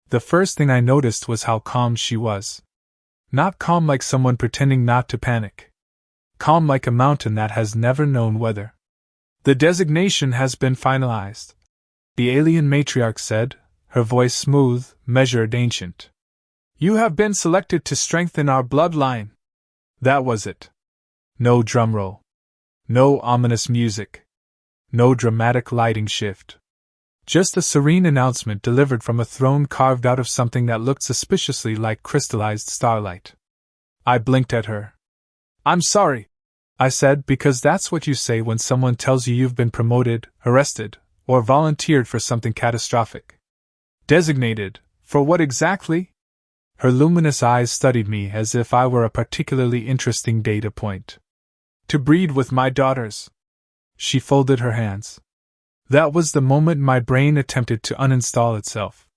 The first thing I noticed was how calm she was. Not calm like someone pretending not to panic. Calm like a mountain that has never known weather. "The designation has been finalized," the alien matriarch said, her voice smooth, measured, ancient. "You have been selected to strengthen our bloodline." That was it. No drumroll. No ominous music. No dramatic lighting shift. Just a serene announcement delivered from a throne carved out of something that looked suspiciously like crystallized starlight. I blinked at her. "I'm sorry," I said, "because that's what you say when someone tells you you've been promoted, arrested, or volunteered for something catastrophic." "Designated? For what exactly?" Her luminous eyes studied me as if I were a particularly interesting data point. "To breed with my daughters." She folded her hands. That was the moment my brain attempted to uninstall itself.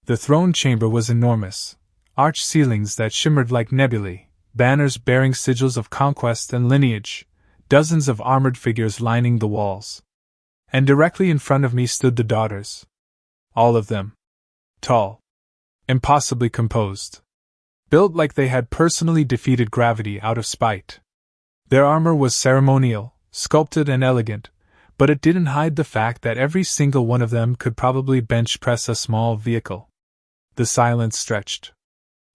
The throne chamber was enormous, arched ceilings that shimmered like nebulae, banners bearing sigils of conquest and lineage, dozens of armored figures lining the walls. And directly in front of me stood the daughters. All of them. Tall. Impossibly composed. Built like they had personally defeated gravity out of spite. Their armor was ceremonial, sculpted and elegant, but it didn't hide the fact that every single one of them could probably bench press a small vehicle. The silence stretched.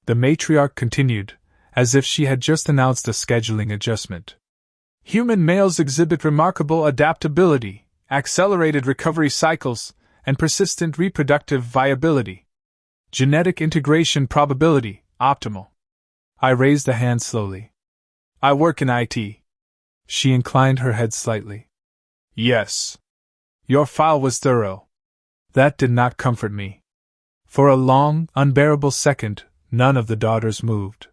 The matriarch continued, as if she had just announced a scheduling adjustment. "Human males exhibit remarkable adaptability, accelerated recovery cycles, and persistent reproductive viability. Genetic integration probability, optimal." I raised a hand slowly. "I work in IT." She inclined her head slightly. "Yes. Your file was thorough." That did not comfort me. For a long, unbearable second, none of the daughters moved.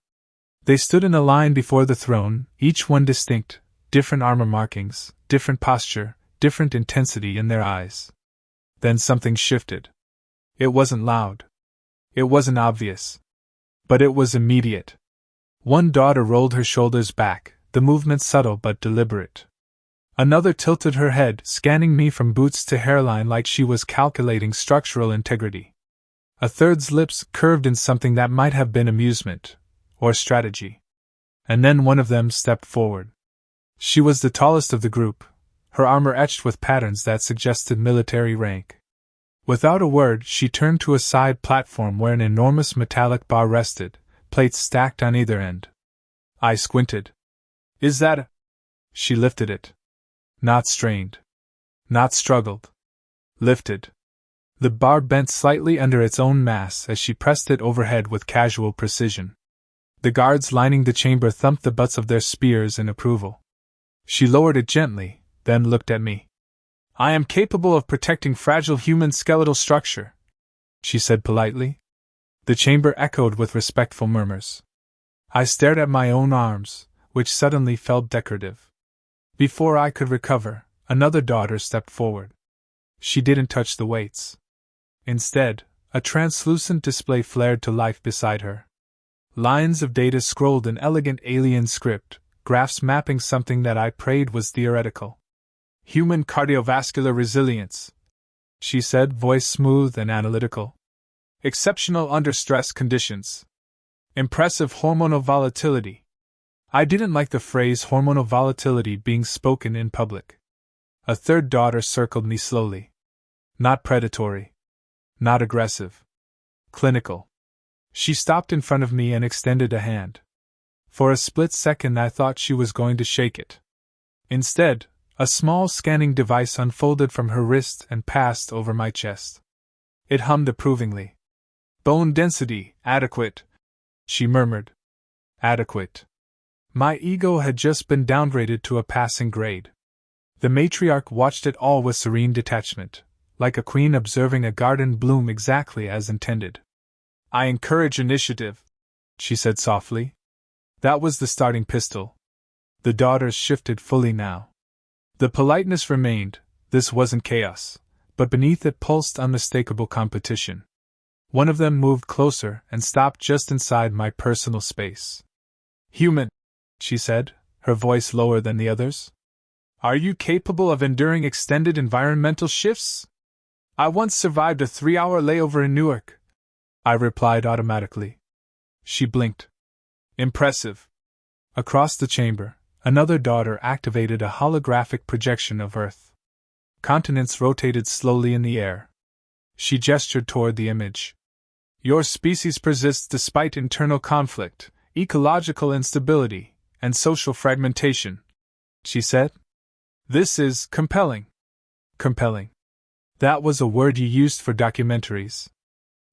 They stood in a line before the throne, each one distinct, different armor markings, different posture, different intensity in their eyes. Then something shifted. It wasn't loud. It wasn't obvious. But it was immediate. One daughter rolled her shoulders back, the movement subtle but deliberate. Another tilted her head, scanning me from boots to hairline like she was calculating structural integrity. A third's lips curved in something that might have been amusement, or strategy. And then one of them stepped forward. She was the tallest of the group, her armor etched with patterns that suggested military rank. Without a word, she turned to a side platform where an enormous metallic bar rested, plates stacked on either end. I squinted. "Is that a—" She lifted it. Not strained. Not struggled. Lifted. The bar bent slightly under its own mass as she pressed it overhead with casual precision. The guards lining the chamber thumped the butts of their spears in approval. She lowered it gently, then looked at me. "I am capable of protecting fragile human skeletal structure," she said politely. The chamber echoed with respectful murmurs. I stared at my own arms, which suddenly felt decorative. Before I could recover, another daughter stepped forward. She didn't touch the weights. Instead, a translucent display flared to life beside her. Lines of data scrolled in elegant alien script, graphs mapping something that I prayed was theoretical. "Human cardiovascular resilience," she said, voice smooth and analytical. "Exceptional under stress conditions. Impressive hormonal volatility." I didn't like the phrase hormonal volatility being spoken in public. A third daughter circled me slowly. Not predatory. Not aggressive. Clinical. She stopped in front of me and extended a hand. For a split second I thought she was going to shake it. Instead, a small scanning device unfolded from her wrist and passed over my chest. It hummed approvingly. "Bone density, adequate," she murmured. Adequate. My ego had just been downgraded to a passing grade. The matriarch watched it all with serene detachment, like a queen observing a garden bloom exactly as intended. "I encourage initiative," she said softly. That was the starting pistol. The daughters shifted fully now. The politeness remained, this wasn't chaos, but beneath it pulsed unmistakable competition. One of them moved closer and stopped just inside my personal space. "Human," she said, her voice lower than the others. "Are you capable of enduring extended environmental shifts? I once survived a 3-hour layover in Newark. I replied automatically. She blinked. Impressive. Across the chamber, another daughter activated a holographic projection of Earth. Continents rotated slowly in the air. She gestured toward the image. Your species persists despite internal conflict, ecological instability, and social fragmentation, she said. This is compelling. Compelling. That was a word you used for documentaries.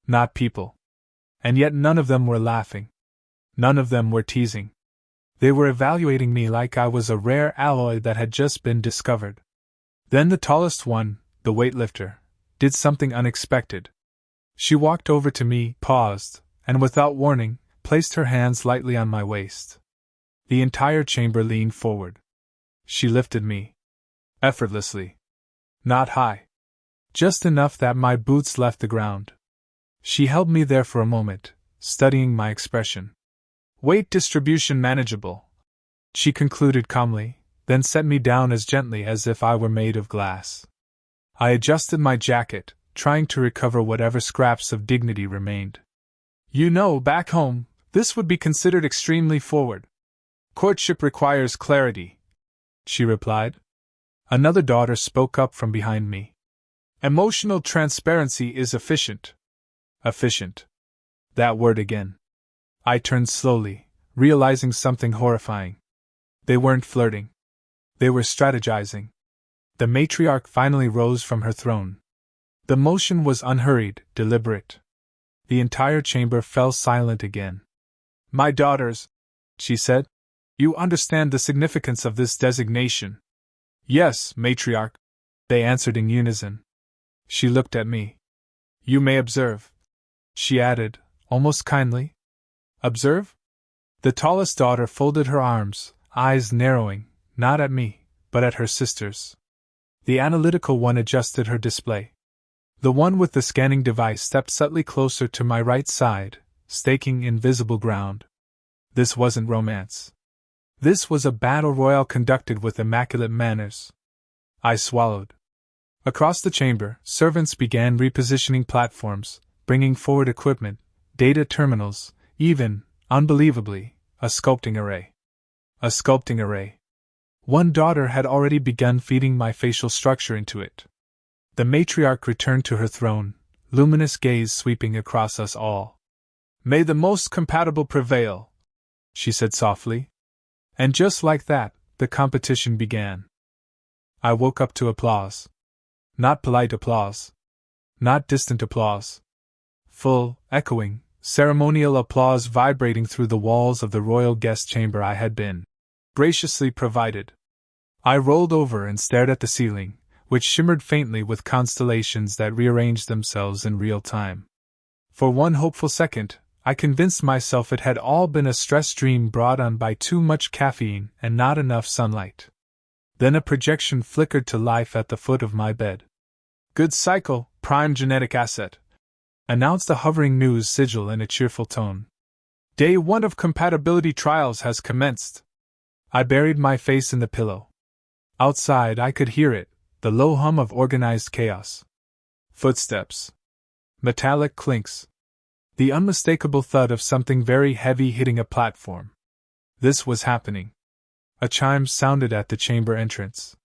Not people. And yet none of them were laughing. None of them were teasing. They were evaluating me like I was a rare alloy that had just been discovered. Then the tallest one, the weightlifter, did something unexpected. She walked over to me, paused, and without warning, placed her hands lightly on my waist. The entire chamber leaned forward. She lifted me. Effortlessly. Not high. Just enough that my boots left the ground. She held me there for a moment, studying my expression. Weight distribution manageable, she concluded calmly, then set me down as gently as if I were made of glass. I adjusted my jacket, trying to recover whatever scraps of dignity remained. You know, back home, this would be considered extremely forward. Courtship requires clarity, she replied. Another daughter spoke up from behind me. Emotional transparency is efficient. Efficient. That word again. I turned slowly, realizing something horrifying. They weren't flirting. They were strategizing. The matriarch finally rose from her throne. The motion was unhurried, deliberate. The entire chamber fell silent again. My daughters, she said, you understand the significance of this designation. Yes, matriarch, they answered in unison. She looked at me. You may observe, she added, almost kindly. Observe? The tallest daughter folded her arms, eyes narrowing, not at me, but at her sisters. The analytical one adjusted her display. The one with the scanning device stepped subtly closer to my right side, staking invisible ground. This wasn't romance. This was a battle royal conducted with immaculate manners. I swallowed. Across the chamber, servants began repositioning platforms, bringing forward equipment, data terminals, even, unbelievably, a sculpting array. A sculpting array. One daughter had already begun feeding my facial structure into it. The matriarch returned to her throne, luminous gaze sweeping across us all. May the most compatible prevail, she said softly. And just like that, the competition began. I woke up to applause. Not polite applause. Not distant applause. Full, echoing, ceremonial applause vibrating through the walls of the royal guest chamber I had been graciously provided. I rolled over and stared at the ceiling, which shimmered faintly with constellations that rearranged themselves in real time. For one hopeful second, I convinced myself it had all been a stress dream brought on by too much caffeine and not enough sunlight. Then a projection flickered to life at the foot of my bed. Good cycle, prime genetic asset, announced a hovering news sigil in a cheerful tone. Day 1 of compatibility trials has commenced. I buried my face in the pillow. Outside I could hear it, the low hum of organized chaos. Footsteps. Metallic clinks. The unmistakable thud of something very heavy hitting a platform. This was happening. A chime sounded at the chamber entrance.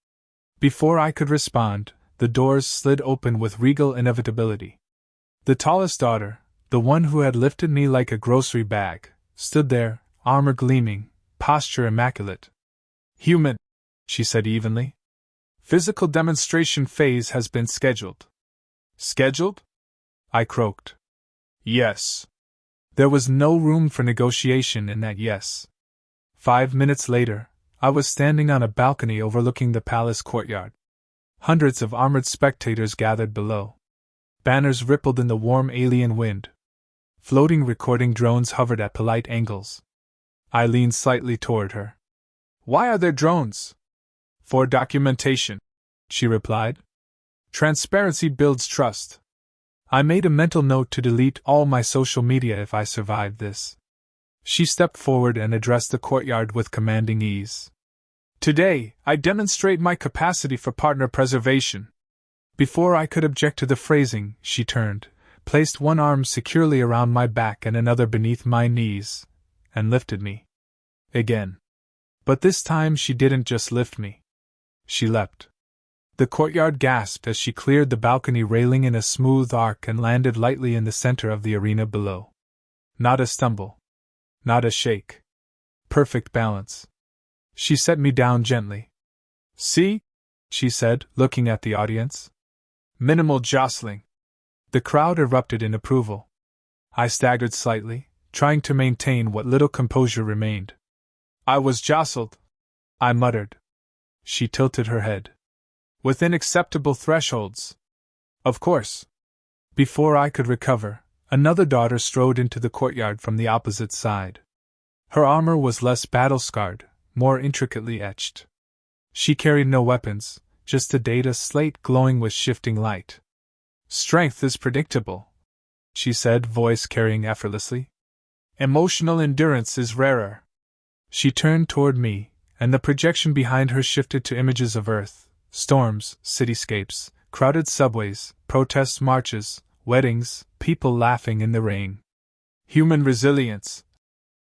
Before I could respond, the doors slid open with regal inevitability. The tallest daughter, the one who had lifted me like a grocery bag, stood there, armor gleaming, posture immaculate. Human, she said evenly. Physical demonstration phase has been scheduled. Scheduled? I croaked. Yes. There was no room for negotiation in that yes. 5 minutes later, I was standing on a balcony overlooking the palace courtyard. Hundreds of armored spectators gathered below. Banners rippled in the warm alien wind. Floating recording drones hovered at polite angles. I leaned slightly toward her. Why are there drones? For documentation, she replied. Transparency builds trust. I made a mental note to delete all my social media if I survived this. She stepped forward and addressed the courtyard with commanding ease. Today, I demonstrate my capacity for partner preservation. Before I could object to the phrasing, she turned, placed one arm securely around my back and another beneath my knees, and lifted me. Again. But this time she didn't just lift me. She leapt. The courtyard gasped as she cleared the balcony railing in a smooth arc and landed lightly in the center of the arena below. Not a stumble. Not a shake. Perfect balance. She set me down gently. "See?" she said, looking at the audience. "Minimal jostling." The crowd erupted in approval. I staggered slightly, trying to maintain what little composure remained. "I was jostled," I muttered. She tilted her head. "Within acceptable thresholds." "Of course." Before I could recover, another daughter strode into the courtyard from the opposite side. Her armor was less battle-scarred, more intricately etched. She carried no weapons, just a data slate glowing with shifting light. "Strength is predictable," she said, voice carrying effortlessly. "Emotional endurance is rarer." She turned toward me, and the projection behind her shifted to images of Earth, storms, cityscapes, crowded subways, protest marches, weddings, people laughing in the rain. "Human resilience,"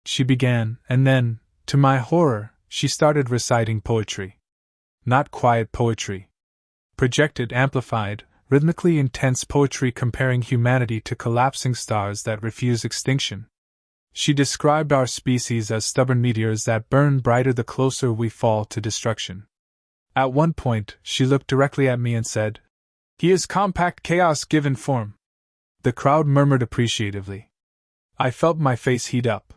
she began, and then, to my horror, she started reciting poetry. Not quiet poetry. Projected, amplified, rhythmically intense poetry comparing humanity to collapsing stars that refuse extinction. She described our species as stubborn meteors that burn brighter the closer we fall to destruction. At one point, she looked directly at me and said, "He is compact chaos given form." The crowd murmured appreciatively. I felt my face heat up.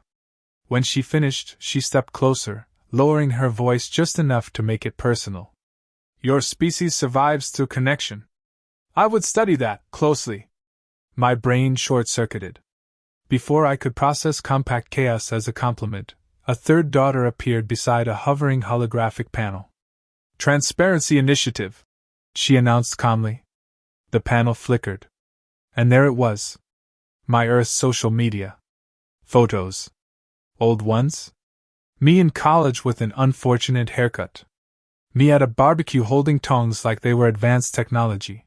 When she finished, she stepped closer, lowering her voice just enough to make it personal. "Your species survives through connection. I would study that closely." My brain short-circuited. Before I could process compact chaos as a compliment, a third daughter appeared beside a hovering holographic panel. "Transparency Initiative," she announced calmly. The panel flickered. And there it was. My Earth social media. Photos. Old ones? Me in college with an unfortunate haircut. Me at a barbecue holding tongs like they were advanced technology.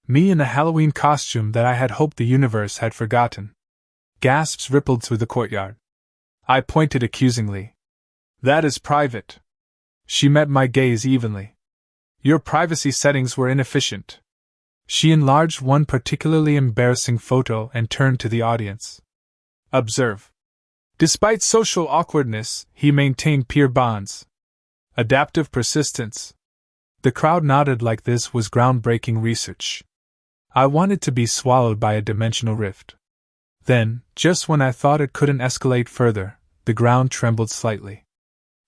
Me in a Halloween costume that I had hoped the universe had forgotten. Gasps rippled through the courtyard. I pointed accusingly. "That is private." She met my gaze evenly. "Your privacy settings were inefficient." She enlarged one particularly embarrassing photo and turned to the audience. "Observe. Despite social awkwardness, he maintained peer bonds. Adaptive persistence." The crowd nodded like this was groundbreaking research. I wanted to be swallowed by a dimensional rift. Then, just when I thought it couldn't escalate further, the ground trembled slightly.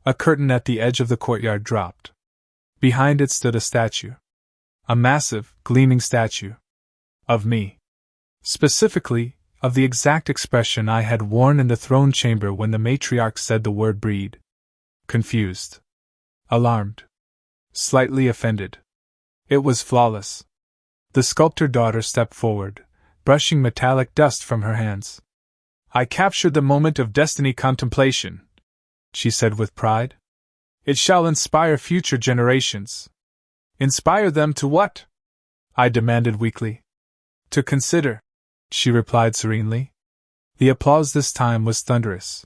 A curtain at the edge of the courtyard dropped. Behind it stood a statue. A massive, gleaming statue. Of me. Specifically, of the exact expression I had worn in the throne chamber when the matriarch said the word breed. Confused. Alarmed. Slightly offended. It was flawless. The sculptor daughter stepped forward, brushing metallic dust from her hands. "I captured the moment of destiny contemplation," she said with pride. "It shall inspire future generations." "Inspire them to what?" I demanded weakly. "To consider," she replied serenely. The applause this time was thunderous.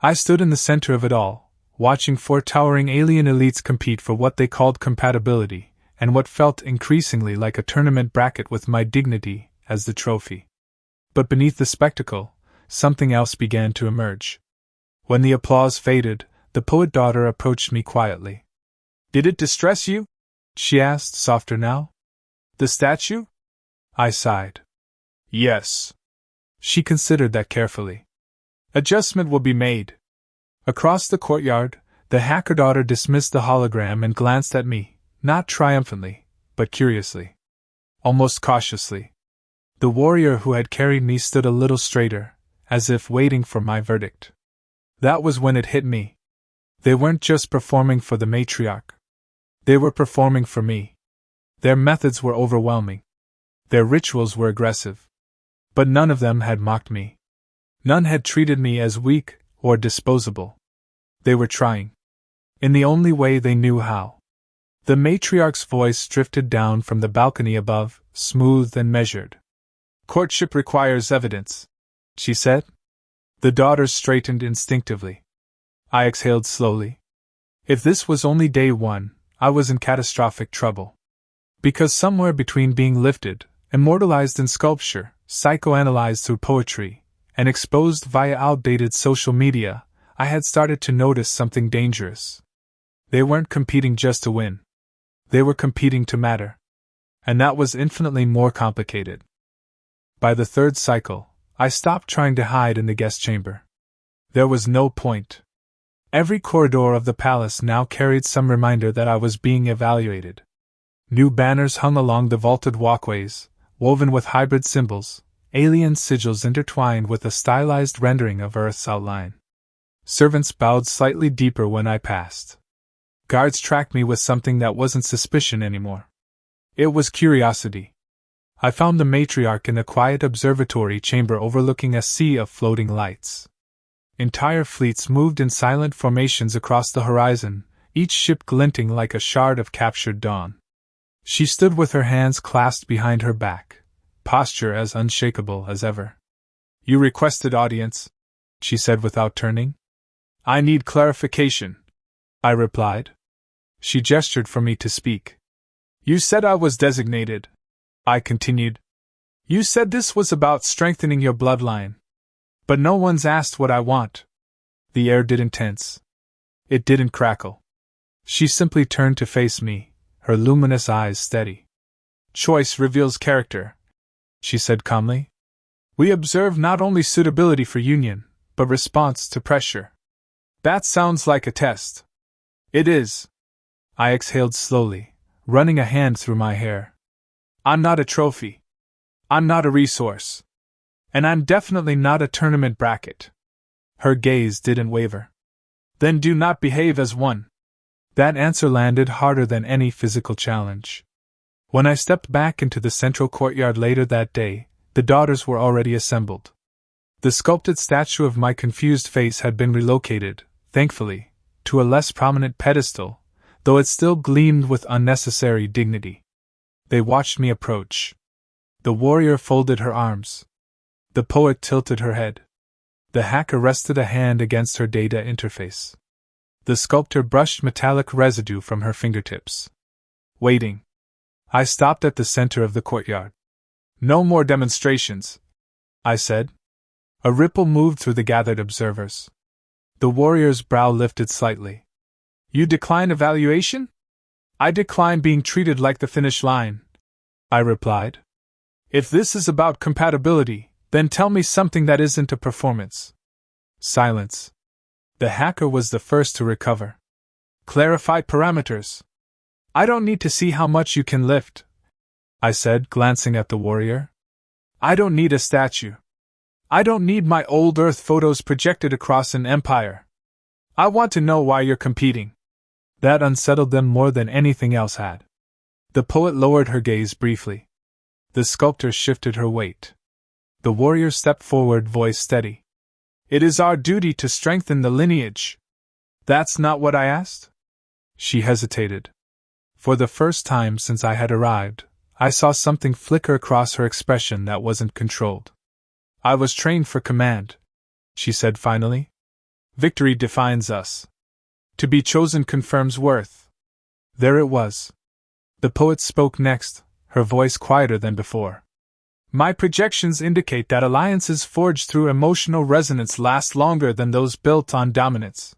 I stood in the center of it all, watching four towering alien elites compete for what they called compatibility, and what felt increasingly like a tournament bracket with my dignity as the trophy. But beneath the spectacle, something else began to emerge. When the applause faded, the poet daughter approached me quietly. "Did it distress you?" she asked, softer now. "The statue?" I sighed. "Yes." She considered that carefully. "Adjustment will be made." Across the courtyard, the hacker daughter dismissed the hologram and glanced at me, not triumphantly, but curiously. Almost cautiously. The warrior who had carried me stood a little straighter, as if waiting for my verdict. That was when it hit me. They weren't just performing for the matriarch. They were performing for me. Their methods were overwhelming. Their rituals were aggressive. But none of them had mocked me. None had treated me as weak or disposable. They were trying. In the only way they knew how. The matriarch's voice drifted down from the balcony above, smooth and measured. Courtship requires evidence, she said. The daughters straightened instinctively. I exhaled slowly. If this was only day one, I was in catastrophic trouble. Because somewhere between being lifted, immortalized in sculpture, psychoanalyzed through poetry, and exposed via outdated social media, I had started to notice something dangerous. They weren't competing just to win. They were competing to matter. And that was infinitely more complicated. By the third cycle, I stopped trying to hide in the guest chamber. There was no point. Every corridor of the palace now carried some reminder that I was being evaluated. New banners hung along the vaulted walkways, woven with hybrid symbols, alien sigils intertwined with a stylized rendering of Earth's outline. Servants bowed slightly deeper when I passed. Guards tracked me with something that wasn't suspicion anymore. It was curiosity. I found the Matriarch in a quiet observatory chamber overlooking a sea of floating lights. Entire fleets moved in silent formations across the horizon, each ship glinting like a shard of captured dawn. She stood with her hands clasped behind her back, posture as unshakable as ever. "You requested audience," she said without turning. "I need clarification," I replied. She gestured for me to speak. "You said I was designated," I continued. "You said this was about strengthening your bloodline. But no one's asked what I want." The air didn't tense. It didn't crackle. She simply turned to face me, her luminous eyes steady. "Choice reveals character," she said calmly. "We observe not only suitability for union, but response to pressure. That sounds like a test." "It is." I exhaled slowly, running a hand through my hair. "I'm not a trophy. I'm not a resource. And I'm definitely not a tournament bracket." Her gaze didn't waver. "Then do not behave as one." That answer landed harder than any physical challenge. When I stepped back into the central courtyard later that day, the daughters were already assembled. The sculpted statue of my confused face had been relocated, thankfully, to a less prominent pedestal, though it still gleamed with unnecessary dignity. They watched me approach. The warrior folded her arms. The poet tilted her head. The hacker rested a hand against her data interface. The sculptor brushed metallic residue from her fingertips. Waiting. I stopped at the center of the courtyard. "No more demonstrations," I said. A ripple moved through the gathered observers. The warrior's brow lifted slightly. "You decline evaluation?" "I decline being treated like the finish line," I replied. "If this is about compatibility, then tell me something that isn't a performance." Silence. The hacker was the first to recover. "Clarify parameters." "I don't need to see how much you can lift," I said, glancing at the warrior. "I don't need a statue. I don't need my old Earth photos projected across an empire. I want to know why you're competing." That unsettled them more than anything else had. The poet lowered her gaze briefly. The sculptor shifted her weight. The warrior stepped forward, voice steady. "It is our duty to strengthen the lineage." "That's not what I asked?" She hesitated. For the first time since I had arrived, I saw something flicker across her expression that wasn't controlled. "I was trained for command," she said finally. "Victory defines us. To be chosen confirms worth." There it was. The poet spoke next, her voice quieter than before. "My projections indicate that alliances forged through emotional resonance last longer than those built on dominance.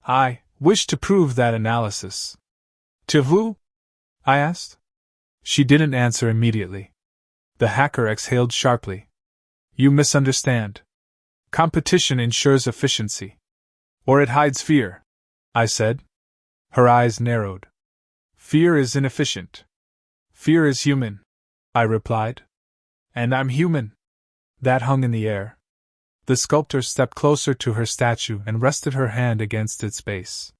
I wish to prove that analysis." "To who?" I asked. She didn't answer immediately. The hacker exhaled sharply. "You misunderstand. Competition ensures efficiency. Or it hides fear," I said. Her eyes narrowed. "Fear is inefficient. Fear is human," I replied. "And I'm human." That hung in the air. The sculptor stepped closer to her statue and rested her hand against its base.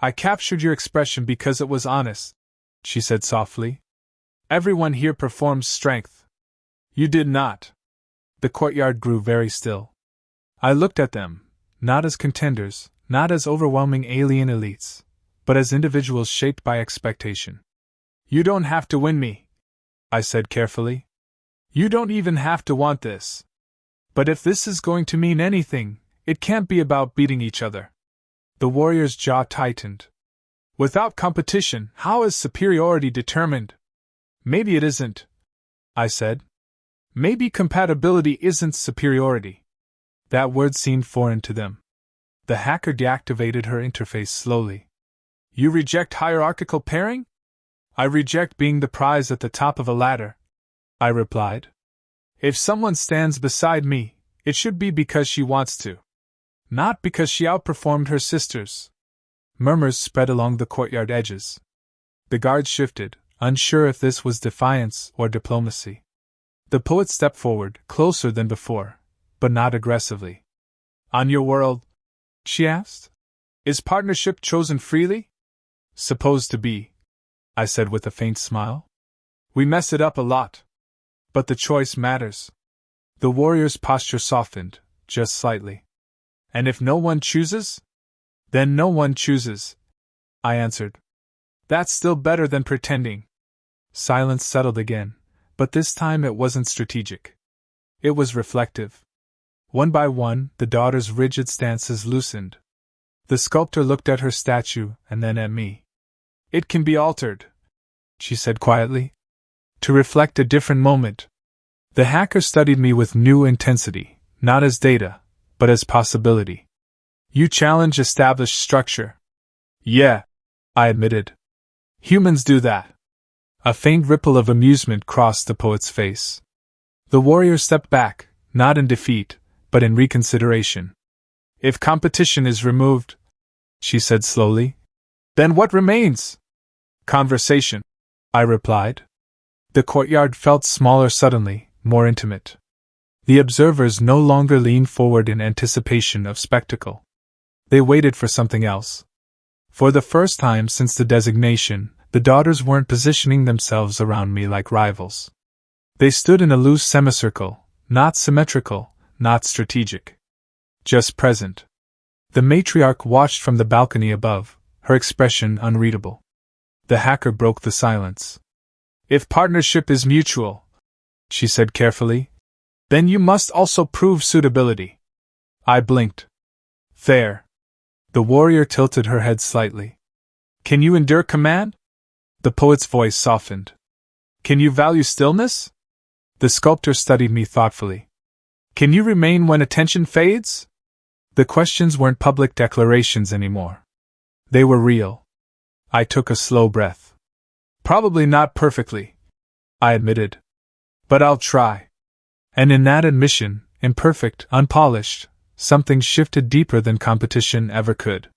"I captured your expression because it was honest," she said softly. "Everyone here performs strength. You did not." The courtyard grew very still. I looked at them, not as contenders, not as overwhelming alien elites, but as individuals shaped by expectation. "You don't have to win me," I said carefully. You don't even have to want this. But if this is going to mean anything, it can't be about beating each other. The warrior's jaw tightened. Without competition, how is superiority determined? Maybe it isn't, I said. Maybe compatibility isn't superiority. That word seemed foreign to them. The hacker deactivated her interface slowly. You reject hierarchical pairing? I reject being the prize at the top of a ladder, I replied. If someone stands beside me, it should be because she wants to. Not because she outperformed her sisters. Murmurs spread along the courtyard edges. The guards shifted, unsure if this was defiance or diplomacy. The poet stepped forward, closer than before, but not aggressively. On your world? She asked. Is partnership chosen freely? Supposed to be, I said with a faint smile. We mess it up a lot. But the choice matters. The warrior's posture softened, just slightly. And if no one chooses? Then no one chooses, I answered. That's still better than pretending. Silence settled again, but this time it wasn't strategic. It was reflective. One by one, the daughter's rigid stances loosened. The sculptor looked at her statue and then at me. It can be altered, she said quietly, to reflect a different moment. The hacker studied me with new intensity, not as data, but as possibility. You challenge established structure. Yeah, I admitted. Humans do that. A faint ripple of amusement crossed the poet's face. The warrior stepped back, not in defeat, but in reconsideration. If competition is removed, she said slowly, then what remains? Conversation, I replied. The courtyard felt smaller suddenly, more intimate. The observers no longer leaned forward in anticipation of spectacle. They waited for something else. For the first time since the designation, the daughters weren't positioning themselves around me like rivals. They stood in a loose semicircle, not symmetrical, not strategic. Just present. The matriarch watched from the balcony above, her expression unreadable. The hacker broke the silence. If partnership is mutual, she said carefully, then you must also prove suitability. I blinked. Fair. The warrior tilted her head slightly. Can you endure command? The poet's voice softened. Can you value stillness? The sculptor studied me thoughtfully. Can you remain when attention fades? The questions weren't public declarations anymore. They were real. I took a slow breath. Probably not perfectly, I admitted. But I'll try. And in that admission, imperfect, unpolished, something shifted deeper than competition ever could.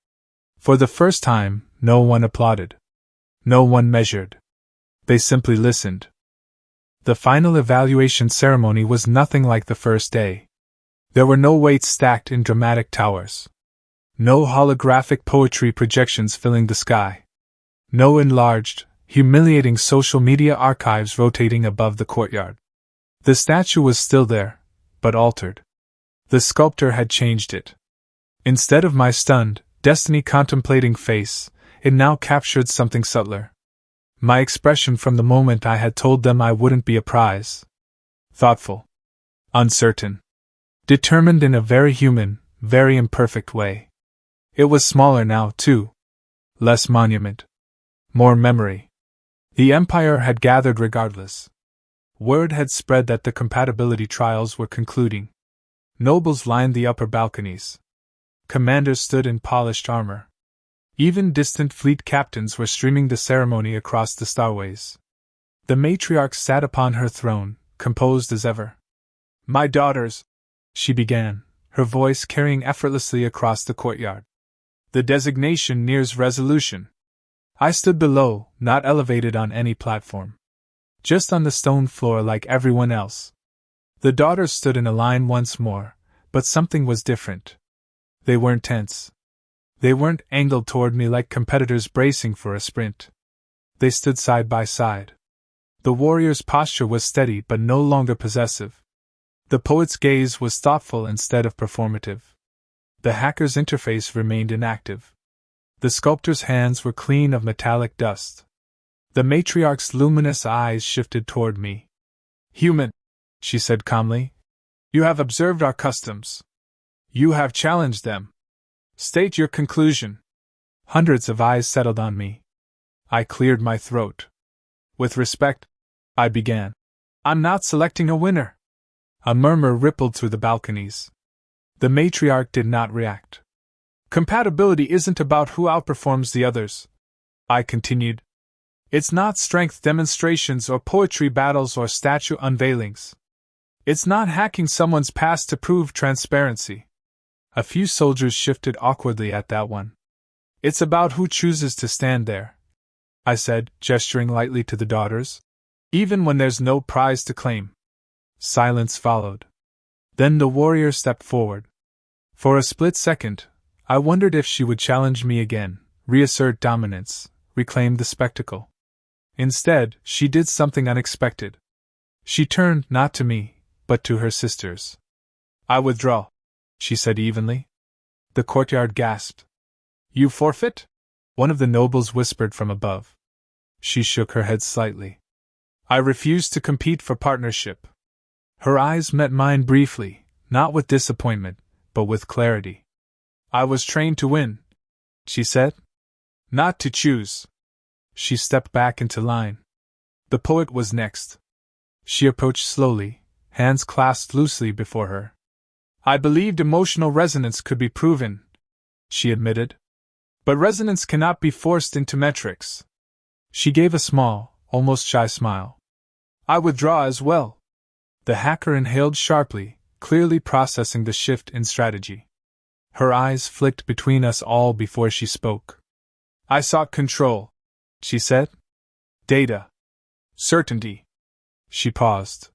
For the first time, no one applauded. No one measured. They simply listened. The final evaluation ceremony was nothing like the first day. There were no weights stacked in dramatic towers. No holographic poetry projections filling the sky. No enlarged, humiliating social media archives rotating above the courtyard. The statue was still there, but altered. The sculptor had changed it. Instead of my stunned, destiny-contemplating face, it now captured something subtler. My expression from the moment I had told them I wouldn't be a prize. Thoughtful. Uncertain. Determined in a very human, very imperfect way. It was smaller now, too. Less monument. More memory. The Empire had gathered regardless. Word had spread that the compatibility trials were concluding. Nobles lined the upper balconies. Commanders stood in polished armor. Even distant fleet captains were streaming the ceremony across the starways. The matriarch sat upon her throne, composed as ever. My daughters, she began, her voice carrying effortlessly across the courtyard. The designation nears resolution. I stood below, not elevated on any platform. Just on the stone floor like everyone else. The daughters stood in a line once more, but something was different. They weren't tense. They weren't angled toward me like competitors bracing for a sprint. They stood side by side. The warrior's posture was steady but no longer possessive. The poet's gaze was thoughtful instead of performative. The hacker's interface remained inactive. The sculptor's hands were clean of metallic dust. The matriarch's luminous eyes shifted toward me. Human, she said calmly. You have observed our customs. You have challenged them. State your conclusion. Hundreds of eyes settled on me. I cleared my throat. With respect, I began. I'm not selecting a winner. A murmur rippled through the balconies. The matriarch did not react. Compatibility isn't about who outperforms the others, I continued. It's not strength demonstrations or poetry battles or statue unveilings. It's not hacking someone's past to prove transparency. A few soldiers shifted awkwardly at that one. It's about who chooses to stand there, I said, gesturing lightly to the daughters. Even when there's no prize to claim. Silence followed. Then the warrior stepped forward. For a split second, I wondered if she would challenge me again, reassert dominance, reclaim the spectacle. Instead, she did something unexpected. She turned not to me, but to her sisters. I withdraw, she said evenly. The courtyard gasped. You forfeit? One of the nobles whispered from above. She shook her head slightly. I refuse to compete for partnership. Her eyes met mine briefly, not with disappointment, but with clarity. I was trained to win, she said. Not to choose. She stepped back into line. The poet was next. She approached slowly, hands clasped loosely before her. I believed emotional resonance could be proven, she admitted. But resonance cannot be forced into metrics. She gave a small, almost shy smile. I withdraw as well. The hacker inhaled sharply, clearly processing the shift in strategy. Her eyes flicked between us all before she spoke. I sought control, she said. Data. Certainty. She paused.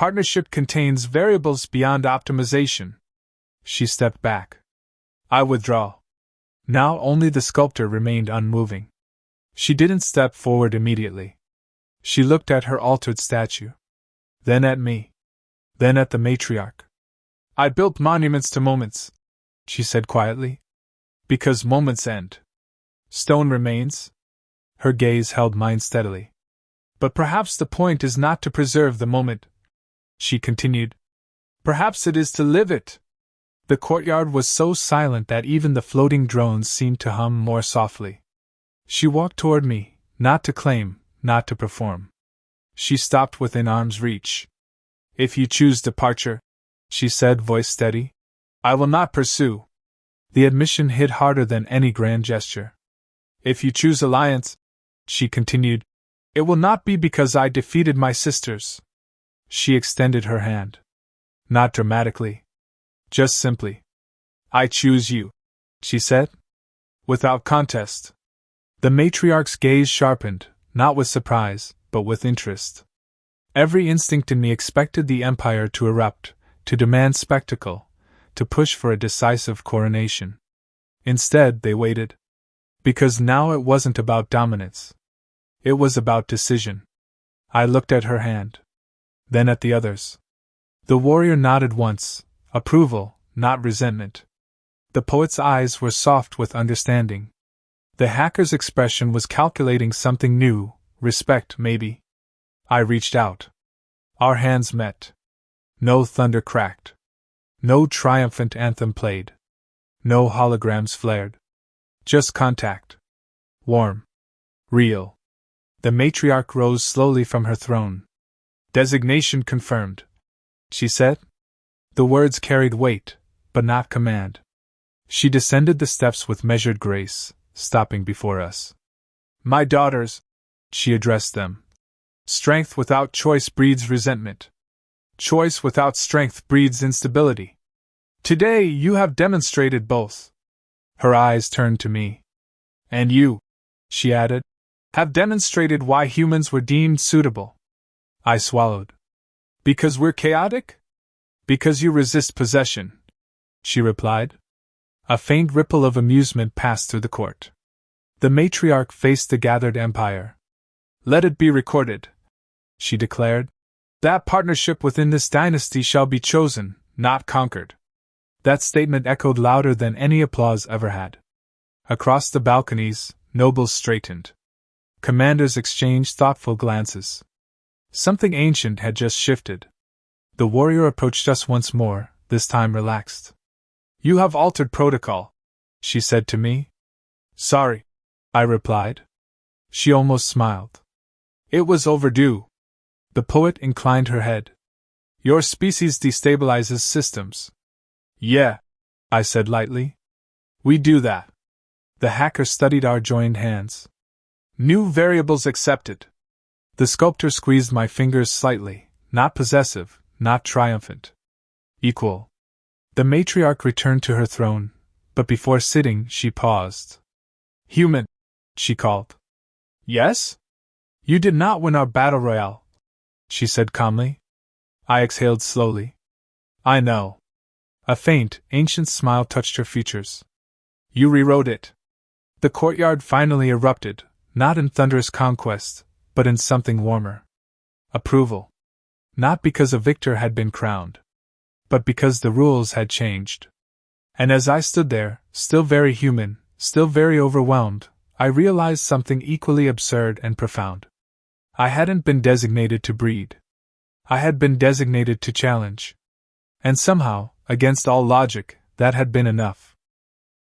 Partnership contains variables beyond optimization. She stepped back. I withdraw. Now only the sculptor remained unmoving. She didn't step forward immediately. She looked at her altered statue. Then at me. Then at the matriarch. I built monuments to moments, she said quietly. Because moments end. Stone remains. Her gaze held mine steadily. But perhaps the point is not to preserve the moment, she continued. Perhaps it is to live it. The courtyard was so silent that even the floating drones seemed to hum more softly. She walked toward me, not to claim, not to perform. She stopped within arm's reach. If you choose departure, she said, voice steady, I will not pursue. The admission hit harder than any grand gesture. If you choose alliance, she continued, it will not be because I defeated my sisters. She extended her hand. Not dramatically. Just simply. I choose you, she said. Without contest. The matriarch's gaze sharpened, not with surprise, but with interest. Every instinct in me expected the empire to erupt, to demand spectacle, to push for a decisive coronation. Instead, they waited. Because now it wasn't about dominance. It was about decision. I looked at her hand. Then at the others. The warrior nodded once, approval, not resentment. The poet's eyes were soft with understanding. The hacker's expression was calculating something new, respect maybe. I reached out. Our hands met. No thunder cracked. No triumphant anthem played. No holograms flared. Just contact. Warm. Real. The matriarch rose slowly from her throne. Designation confirmed, she said. The words carried weight, but not command. She descended the steps with measured grace, stopping before us. My daughters, she addressed them. Strength without choice breeds resentment. Choice without strength breeds instability. Today you have demonstrated both. Her eyes turned to me. And you, she added, have demonstrated why humans were deemed suitable. I swallowed. Because we're chaotic? Because you resist possession, she replied. A faint ripple of amusement passed through the court. The matriarch faced the gathered empire. Let it be recorded, she declared. That partnership within this dynasty shall be chosen, not conquered. That statement echoed louder than any applause ever had. Across the balconies, nobles straightened. Commanders exchanged thoughtful glances. Something ancient had just shifted. The warrior approached us once more, this time relaxed. You have altered protocol, she said to me. Sorry, I replied. She almost smiled. It was overdue. The poet inclined her head. Your species destabilizes systems. Yeah, I said lightly. We do that. The hacker studied our joined hands. New variables accepted. The sculptor squeezed my fingers slightly, not possessive, not triumphant. Equal. The matriarch returned to her throne, but before sitting she paused. Human, she called. Yes? You did not win our battle royale, she said calmly. I exhaled slowly. I know. A faint, ancient smile touched her features. You rewrote it. The courtyard finally erupted, not in thunderous conquest, but in something warmer. Approval. Not because a victor had been crowned, but because the rules had changed. And as I stood there, still very human, still very overwhelmed, I realized something equally absurd and profound. I hadn't been designated to breed. I had been designated to challenge. And somehow, against all logic, that had been enough.